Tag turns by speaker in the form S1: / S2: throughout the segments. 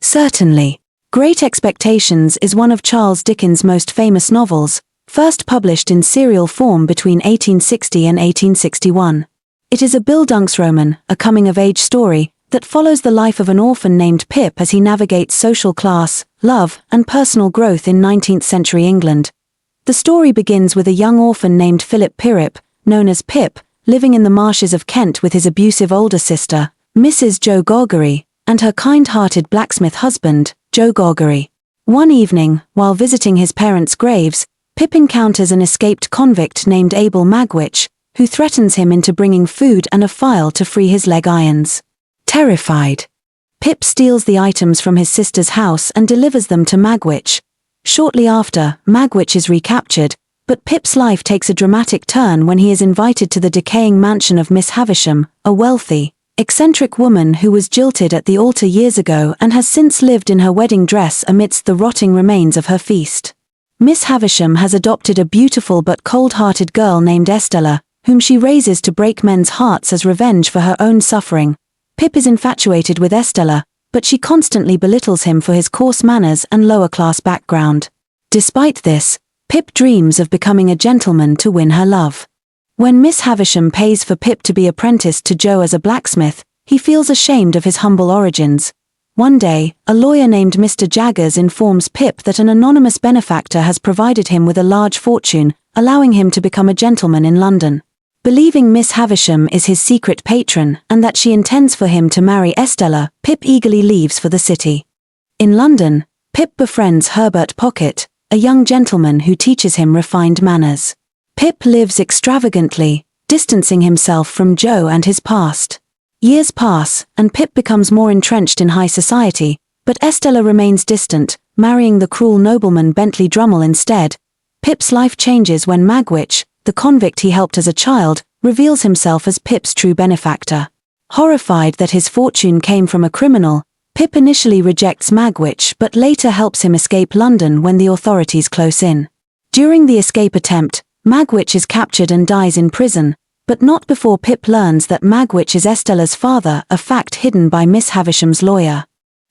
S1: Certainly. Great Expectations is one of Charles Dickens' most famous novels, first published in serial form between 1860 and 1861. It is a Bildungsroman, a coming-of-age story, that follows the life of an orphan named Pip as he navigates social class, love, and personal growth in 19th-century England. The story begins with a young orphan named Philip Pirrip, known as Pip, living in the marshes of Kent with his abusive older sister, Mrs. Jo Gargery, and her kind-hearted blacksmith husband, Joe Gargery. One evening, while visiting his parents' graves, Pip encounters an escaped convict named Abel Magwitch, who threatens him into bringing food and a file to free his leg irons. Terrified, Pip steals the items from his sister's house and delivers them to Magwitch. Shortly after, Magwitch is recaptured, but Pip's life takes a dramatic turn when he is invited to the decaying mansion of Miss Havisham, a wealthy, eccentric woman who was jilted at the altar years ago and has since lived in her wedding dress amidst the rotting remains of her feast. Miss Havisham has adopted a beautiful but cold-hearted girl named Estella, whom she raises to break men's hearts as revenge for her own suffering. Pip is infatuated with Estella, but she constantly belittles him for his coarse manners and lower-class background. Despite this, Pip dreams of becoming a gentleman to win her love. When Miss Havisham pays for Pip to be apprenticed to Joe as a blacksmith, he feels ashamed of his humble origins. One day, a lawyer named Mr. Jaggers informs Pip that an anonymous benefactor has provided him with a large fortune, allowing him to become a gentleman in London. Believing Miss Havisham is his secret patron and that she intends for him to marry Estella, Pip eagerly leaves for the city. In London, Pip befriends Herbert Pocket, a young gentleman who teaches him refined manners. Pip lives extravagantly, distancing himself from Joe and his past. Years pass, and Pip becomes more entrenched in high society, but Estella remains distant, marrying the cruel nobleman Bentley Drummle instead. Pip's life changes when Magwitch, the convict he helped as a child, reveals himself as Pip's true benefactor. Horrified that his fortune came from a criminal, Pip initially rejects Magwitch but later helps him escape London when the authorities close in. During the escape attempt, Magwitch is captured and dies in prison, but not before Pip learns that Magwitch is Estella's father, a fact hidden by Miss Havisham's lawyer.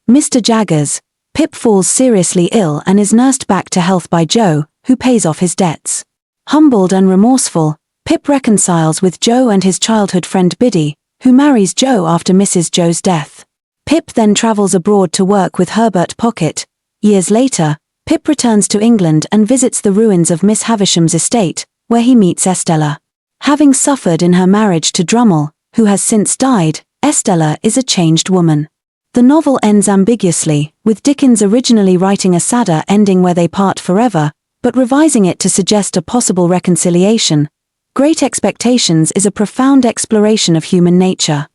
S1: Mr. Jaggers, Pip falls seriously ill and is nursed back to health by Joe, who pays off his debts. Humbled and remorseful, Pip reconciles with Joe and his childhood friend Biddy, who marries Joe after Mrs. Joe's death. Pip then travels abroad to work with Herbert Pocket. Years later, Pip returns to England and visits the ruins of Miss Havisham's estate, where he meets Estella. Having suffered in her marriage to Drummle, who has since died, Estella is a changed woman. The novel ends ambiguously, with Dickens originally writing a sadder ending where they part forever, but revising it to suggest a possible reconciliation. Great Expectations is a profound exploration of human nature,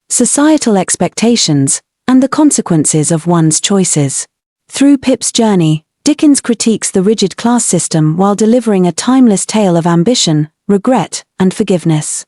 S1: societal expectations, and the consequences of one's choices. Through Pip's journey, Dickens critiques the rigid class system while delivering a timeless tale of ambition, regret, and forgiveness.